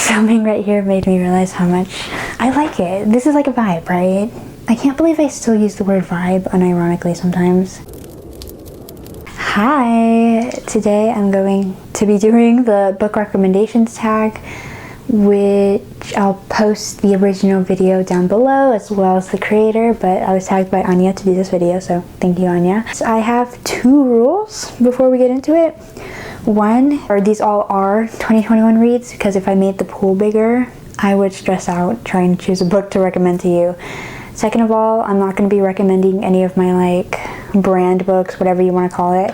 filming right here made me realize how much I like it. This is like a vibe, right? I can't believe I still use the word vibe unironically sometimes. Hi! Today I'm going to be doing the book recommendations tag, which I'll post the original video down below as well as the creator, but I was tagged by Anya to do this video, so thank you, Anya. So I have 2 rules before we get into it. One, or these all are 2021 reads, because if I made the pool bigger, I would stress out trying to choose a book to recommend to you. Second of all, I'm not going to be recommending any of my like brand books, whatever you want to call it,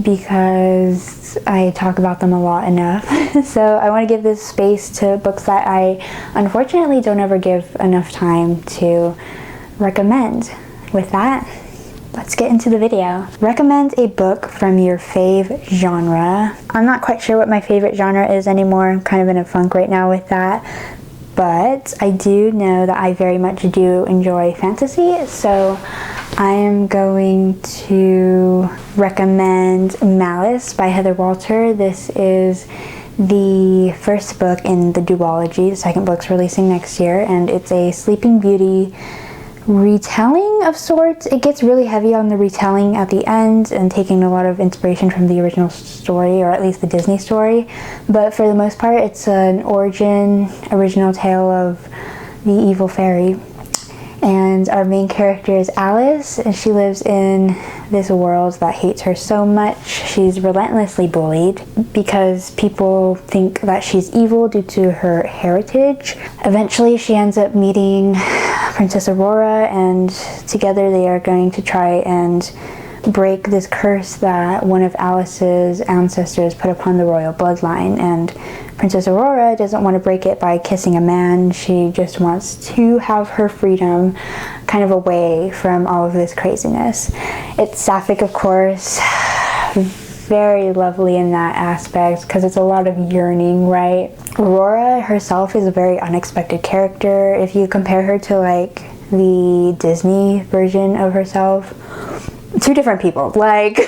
because I talk about them a lot enough. So I want to give this space to books that I unfortunately don't ever give enough time to recommend. With that, let's get into the video. Recommend a book from your fave genre. I'm not quite sure what my favorite genre is anymore. I'm kind of in a funk right now with that. But I do know that I very much do enjoy fantasy, so I am going to recommend Malice by Heather Walter. This is the first book in the duology. The second book's releasing next year, and it's a Sleeping Beauty retelling of sorts. It gets really heavy on the retelling at the end and taking a lot of inspiration from the original story, or at least the Disney story, but for the most part it's an original tale of the evil fairy. And our main character is Alice, and she lives in this world that hates her so much. She's relentlessly bullied because people think that she's evil due to her heritage. Eventually she ends up meeting Princess Aurora, and together they are going to try and break this curse that one of Alice's ancestors put upon the royal bloodline. And Princess Aurora doesn't want to break it by kissing a man. She just wants to have her freedom, kind of away from all of this craziness. It's sapphic, of course, very lovely in that aspect because it's a lot of yearning, right? Aurora herself is a very unexpected character. If you compare her to like the Disney version of herself, 2 different people. Like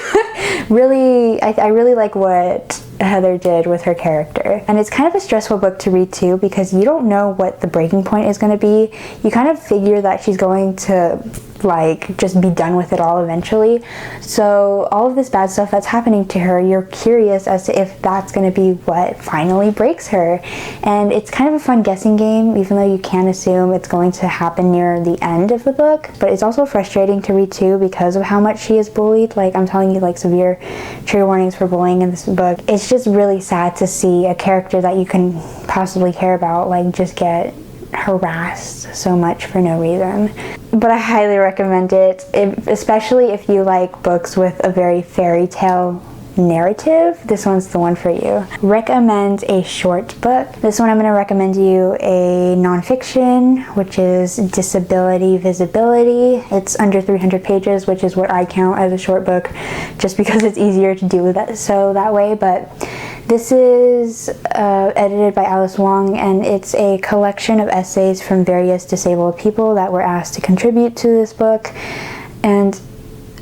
really, I really like what Heather did with her character. And it's kind of a stressful book to read too, because you don't know what the breaking point is going to be. You kind of figure that she's going to like just be done with it all eventually. So all of this bad stuff that's happening to her, you're curious as to if that's going to be what finally breaks her. And it's kind of a fun guessing game, even though you can assume it's going to happen near the end of the book. But it's also frustrating to read too because of how much she is bullied. Like, I'm telling you, like, severe trigger warnings for bullying in this book. It's just really sad to see a character that you can possibly care about like just get harassed so much for no reason. But I highly recommend it, especially if you like books with a very fairy tale narrative. This one's the one for you. Recommend a short book. This one I'm going to recommend you a nonfiction, which is Disability Visibility. It's under 300 pages, which is what I count as a short book, just because it's easier to do that way. But this is edited by Alice Wong, and it's a collection of essays from various disabled people that were asked to contribute to this book. And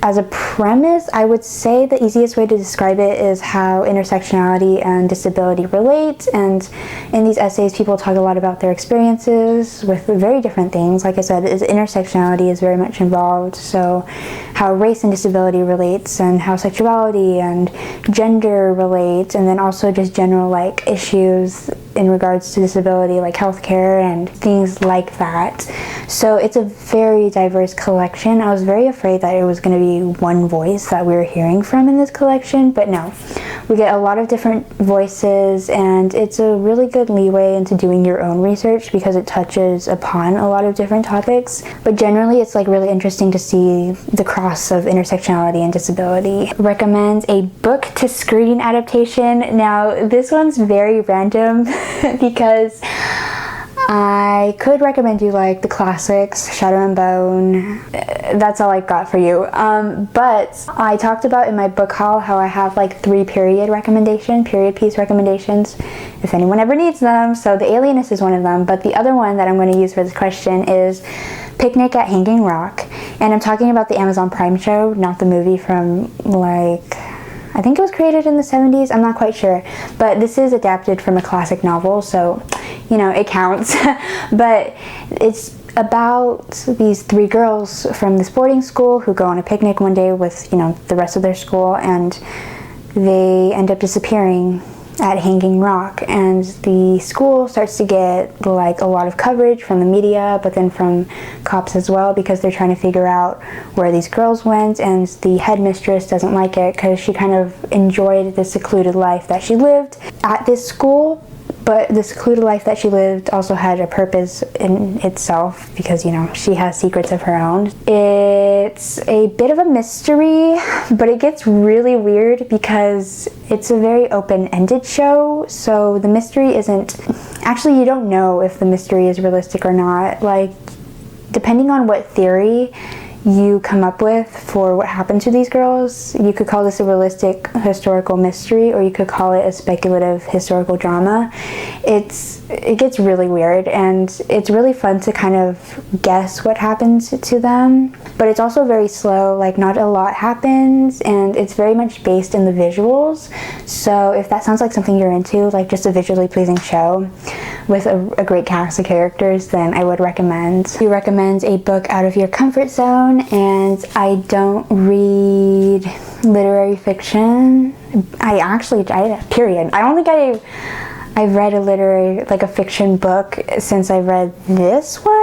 as a premise, I would say the easiest way to describe it is how intersectionality and disability relate. And in these essays, people talk a lot about their experiences with very different things. Like I said, intersectionality is very much involved. So how race and disability relates, and how sexuality and gender relate, and then also just general like issues in regards to disability, like healthcare and things like that. So it's a very diverse collection. I was very afraid that it was going to be one voice that we were hearing from in this collection, but no. We get a lot of different voices, and it's a really good leeway into doing your own research because it touches upon a lot of different topics. But generally, it's like really interesting to see the cross of intersectionality and disability. Recommend a book to screen adaptation. Now, this one's very random because I could recommend you like the classics, Shadow and Bone. That's all I got for you. But I talked about in my book haul how I have like 3 period piece recommendations, if anyone ever needs them. So The Alienist is one of them, but the other one that I'm going to use for this question is Picnic at Hanging Rock. And I'm talking about the Amazon Prime show, not the movie from like, I think it was created in the 70s, I'm not quite sure. But this is adapted from a classic novel, so you know, it counts. But it's about these 3 girls from this boarding school who go on a picnic one day with, you know, the rest of their school, and they end up disappearing at Hanging Rock, and the school starts to get like a lot of coverage from the media, but then from cops as well, because they're trying to figure out where these girls went, and the headmistress doesn't like it because she kind of enjoyed the secluded life that she lived at this school. But the secluded life that she lived also had a purpose in itself, because, you know, she has secrets of her own. It's a bit of a mystery, but it gets really weird because it's a very open-ended show. So the mystery isn't... Actually, you don't know if the mystery is realistic or not. Like, depending on what theory you come up with for what happened to these girls, you could call this a realistic historical mystery, or you could call it a speculative historical drama. It gets really weird, and it's really fun to kind of guess what happens to them, but it's also very slow. Like, not a lot happens, and it's very much based in the visuals. So if that sounds like something you're into, like just a visually pleasing show with a great cast of characters, then I would recommend. We recommend a book out of your comfort zone, and I don't read literary fiction. Period. I don't think I've read a fiction book since I read this one.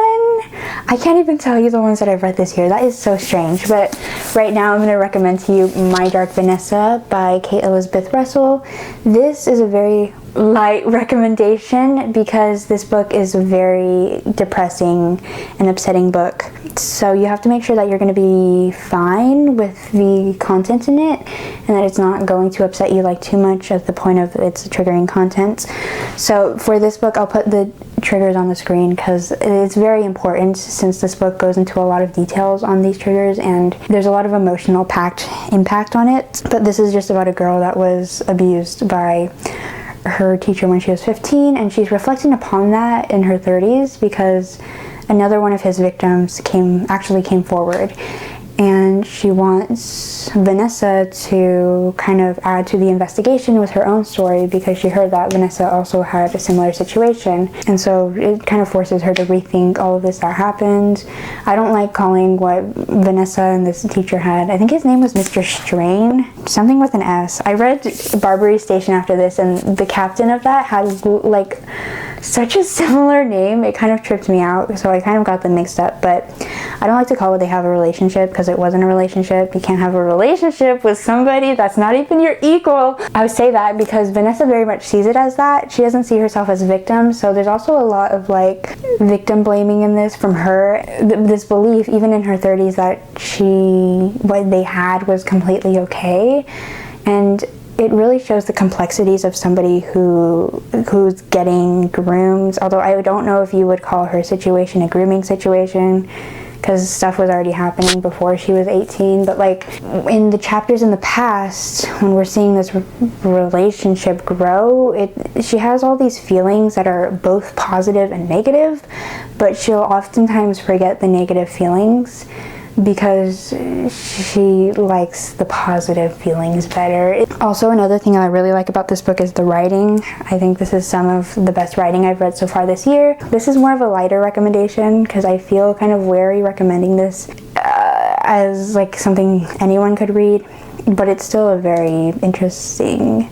I can't even tell you the ones that I've read this year. That is so strange. But right now I'm going to recommend to you My Dark Vanessa by Kate Elizabeth Russell. This is a very light recommendation because this book is a very depressing and upsetting book. So you have to make sure that you're going to be fine with the content in it, and that it's not going to upset you like too much at the point of its triggering content. So for this book, I'll put the triggers on the screen because it's very important, since this book goes into a lot of details on these triggers, and there's a lot of emotional impact on it. But this is just about a girl that was abused by her teacher when she was 15, and she's reflecting upon that in her 30s because another one of his victims actually came forward, and she wants Vanessa to kind of add to the investigation with her own story because she heard that Vanessa also had a similar situation, and so it kind of forces her to rethink all of this that happened. I don't like calling what Vanessa and this teacher had, I think his name was Mr. Strain, something with an S. I read Barbary Station after this, and the captain of that had like such a similar name. It kind of tripped me out, so I kind of got them mixed up. But I don't like to call it they have a relationship, because it wasn't a relationship. You can't have a relationship with somebody that's not even your equal. I would say that because Vanessa very much sees it as that. She doesn't see herself as a victim, so there's also a lot of like victim blaming in this from her. This belief, even in her 30s, that what they had was completely okay. And it really shows the complexities of somebody who's getting groomed, although I don't know if you would call her situation a grooming situation, because stuff was already happening before she was 18. But like in the chapters in the past, when we're seeing this relationship grow, she has all these feelings that are both positive and negative, but she'll oftentimes forget the negative feelings because she likes the positive feelings better. Also, another thing I really like about this book is the writing. I think this is some of the best writing I've read so far this year. This is more of a lighter recommendation because I feel kind of wary recommending this as like something anyone could read, but it's still a very interesting,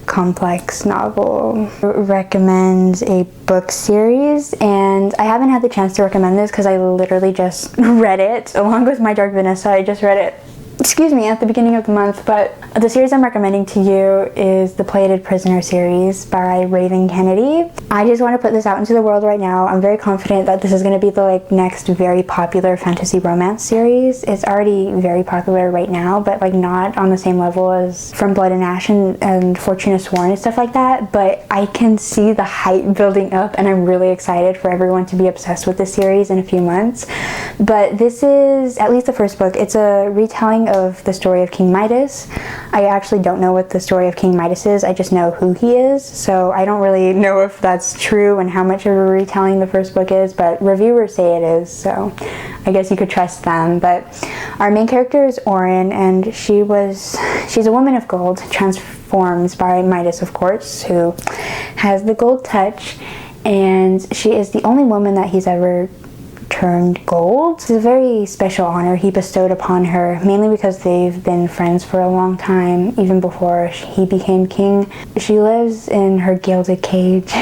complex novel. Recommend a book series, and I haven't had the chance to recommend this because I literally just read it along with My Dark Vanessa. I just read it, at the beginning of the month. But the series I'm recommending to you is the Plated Prisoner series by Raven Kennedy. I just want to put this out into the world right now. I'm very confident that this is going to be the next very popular fantasy romance series. It's already very popular right now, but not on the same level as From Blood and Ash and Fortune is Sworn and stuff like that. But I can see the hype building up, and I'm really excited for everyone to be obsessed with this series in a few months. But this is, at least the first book, it's a retelling of the story of King Midas. I actually don't know what the story of King Midas is. I just know who he is, so I don't really know if that's true and how much of a retelling the first book is, but reviewers say it is, so I guess you could trust them. But our main character is Orin, and she's a woman of gold, transformed by Midas, of course, who has the gold touch. and she is the only woman that he's ever turned gold. It's a very special honor he bestowed upon her, mainly because they've been friends for a long time, even before he became king. She lives in her gilded cage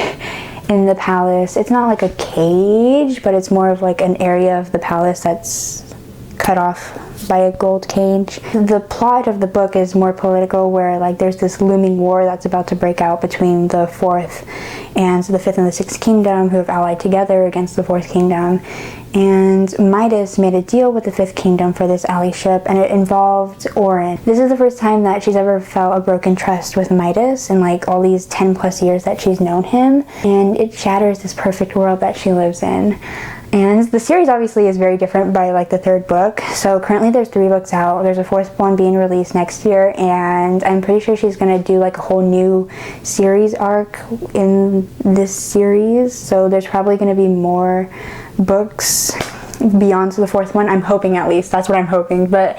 in the palace. It's not like a cage, but it's more of like an area of the palace that's cut off by a gold cage. The plot of the book is more political, where like there's this looming war that's about to break out between the fourth and the fifth and the sixth kingdom, who have allied together against the fourth kingdom. And Midas made a deal with the fifth kingdom for this allyship, and it involved Orin. This is the first time that she's ever felt a broken trust with Midas in like all these 10 plus years that she's known him, and it shatters this perfect world that she lives in. And the series obviously is very different by like the third book. So currently there's 3 books out. There's a 4th one being released next year, and I'm pretty sure she's gonna do like a whole new series arc in this series. So there's probably gonna be more books beyond the 4th one. I'm hoping, at least. That's what I'm hoping. But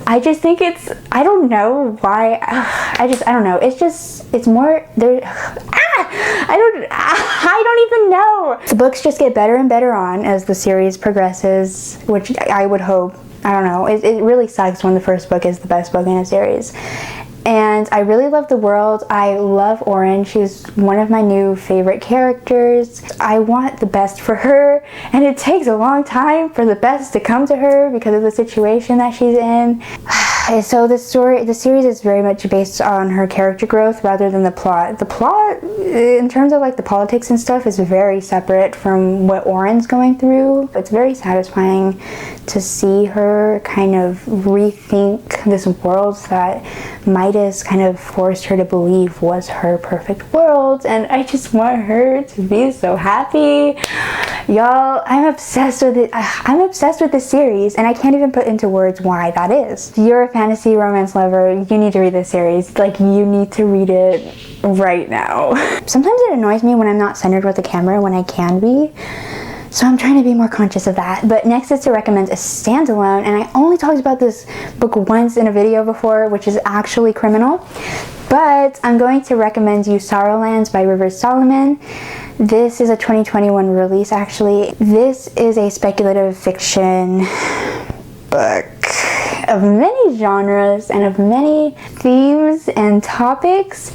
I just think it's, I don't know why, I don't know. It's more, there, I don't even know. The books just get better and better on as the series progresses, which I would hope. I don't know. It really sucks when the first book is the best book in a series. And I really love the world. I love Orin. She's one of my new favorite characters. I want the best for her, and it takes a long time for the best to come to her because of the situation that she's in. So the series is very much based on her character growth rather than the plot. The plot, in terms of like the politics and stuff, is very separate from what Orin's going through. It's very satisfying to see her kind of rethink this world that Midas kind of forced her to believe was her perfect world, and I just want her to be so happy. Y'all, I'm obsessed with it. I'm obsessed with this series, and I can't even put into words why that is. If you're a fantasy romance lover, you need to read this series. Like, you need to read it right now. Sometimes it annoys me when I'm not centered with the camera when I can be. So I'm trying to be more conscious of that. But next is to recommend a standalone, and I only talked about this book once in a video before, which is actually Criminal. But I'm going to recommend you Sorrowlands by Rivers Solomon. This is a 2021 release, actually. This is a speculative fiction book of many genres and of many themes and topics.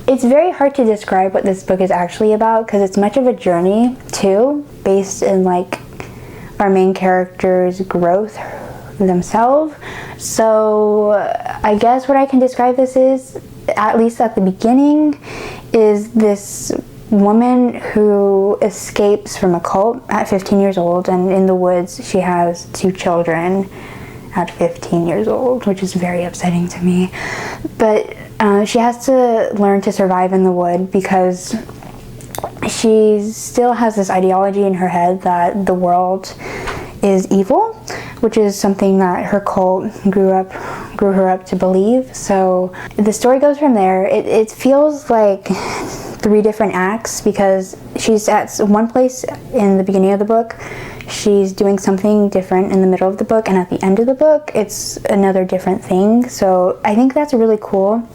It's very hard to describe what this book is actually about because it's much of a journey too, based in like our main character's growth themselves. So I guess what I can describe this is, at least at the beginning, is this woman who escapes from a cult at 15 years old, and in the woods she has 2 children at 15 years old, which is very upsetting to me. But she has to learn to survive in the wood because she still has this ideology in her head that the world is evil, which is something that her cult grew her up to believe. So the story goes from there. It feels like 3 different acts because she's at one place in the beginning of the book, she's doing something different in the middle of the book, and at the end of the book it's another different thing. So I think that's really cool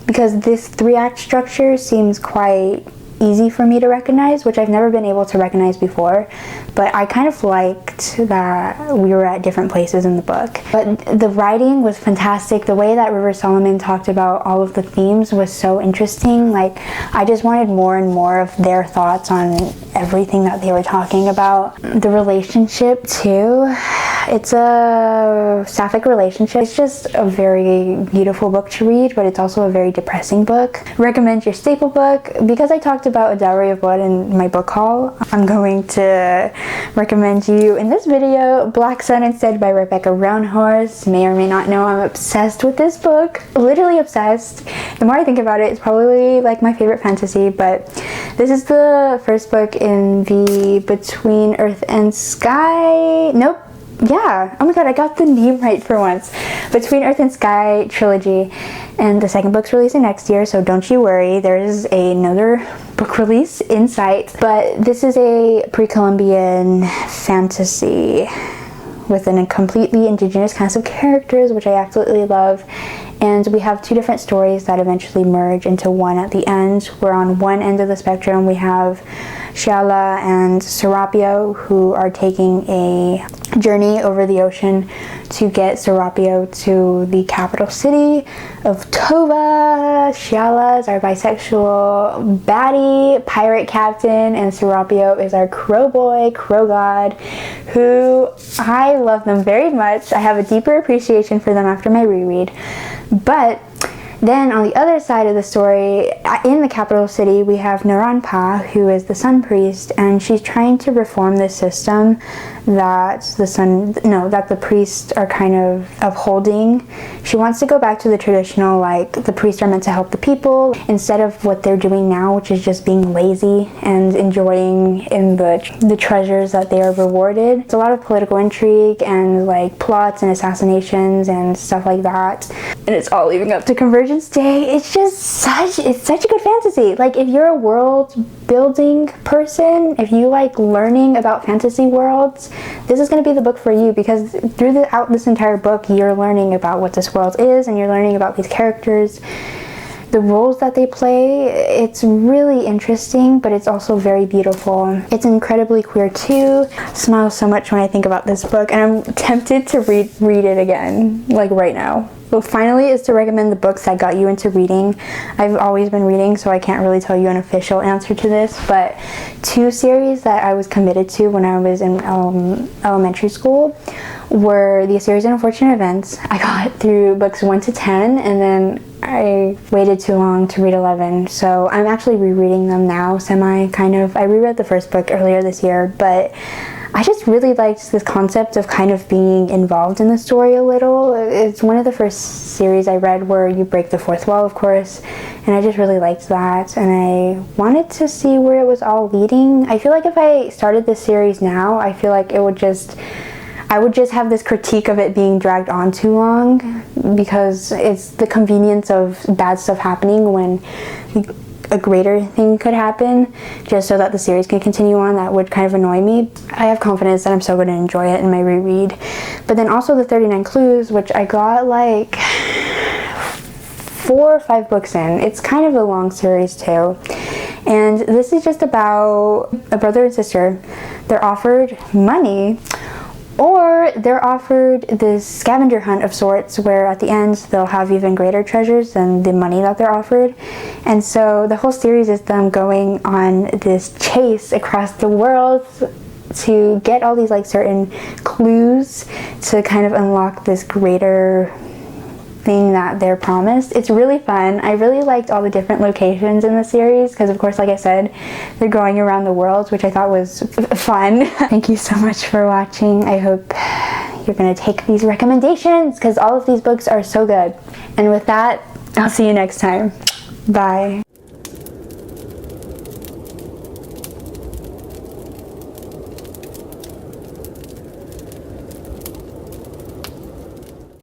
because this 3-act structure seems quite easy for me to recognize, which I've never been able to recognize before, but I kind of liked that we were at different places in the book. But the writing was fantastic. The way that River Solomon talked about all of the themes was so interesting. Like, I just wanted more and more of their thoughts on everything that they were talking about. The relationship too, it's a sapphic relationship. It's just a very beautiful book to read, but it's also a very depressing book. Recommend your staple book. Because I talked about A Dowry of Blood in my book haul, I'm going to recommend you in this video Black Sun instead by Rebecca Roundhorse. May or may not know I'm obsessed with this book. Literally obsessed. The more I think about it, it's probably like my favorite fantasy, but this is the first book in the Between Earth and Sky. Nope. Yeah, oh my god, I got the name right for once. Between Earth and Sky trilogy, and the second book's releasing next year, so don't you worry, there's another book release in sight. But this is a pre-Columbian fantasy with a completely indigenous cast of characters, which I absolutely love. And we have 2 different stories that eventually merge into one at the end. We're on one end of the spectrum, we have Shala and Serapio, who are taking a journey over the ocean to get Serapio to the capital city of Tova. Shala is our bisexual baddie pirate captain, and Serapio is our crow boy, crow god, who I love them very much. I have a deeper appreciation for them after my reread. But then on the other side of the story, in the capital city, we have Naranpa, who is the sun priest, and she's trying to reform this system that the priests are kind of upholding. She wants to go back to the traditional, like, the priests are meant to help the people, instead of what they're doing now, which is just being lazy and enjoying in the treasures that they are rewarded. It's a lot of political intrigue and, like, plots and assassinations and stuff like that. And it's all leading up to Convergence Day. It's such a good fantasy. Like, if you're a world building person, if you like learning about fantasy worlds, this is going to be the book for you, because throughout this entire book you're learning about what this world is, and you're learning about these characters, the roles that they play. It's really interesting, but it's also very beautiful. It's incredibly queer too. I smile so much when I think about this book, and I'm tempted to read it again, like right now. But finally is to recommend the books that got you into reading. I've always been reading, so I can't really tell you an official answer to this, but 2 series that I was committed to when I was in elementary school were the series Unfortunate Events. I got through books 1 to 10, and then I waited too long to read 11, so I'm actually rereading them now, kind of. I reread the first book earlier this year, but I just really liked this concept of kind of being involved in the story a little. It's one of the first series I read where you break the fourth wall, of course, and I just really liked that, and I wanted to see where it was all leading. I feel like if I started this series now, I feel like I would just have this critique of it being dragged on too long, because it's the convenience of bad stuff happening when a greater thing could happen, just so that the series can continue on. That would kind of annoy me. I have confidence that I'm still going to enjoy it in my reread. But then also the 39 Clues, which I got like 4 or 5 books in. It's kind of a long series too. And this is just about a brother and sister. They're offered money, or they're offered this scavenger hunt of sorts, where at the end they'll have even greater treasures than the money that they're offered. And so the whole series is them going on this chase across the world to get all these like certain clues to kind of unlock this greater thing that they're promised. It's really fun. I really liked all the different locations in the series, because of course, like I said, they're going around the world, which I thought was fun. Thank you so much for watching. I hope you're gonna take these recommendations, because all of these books are so good. And with that, I'll see you next time. Bye.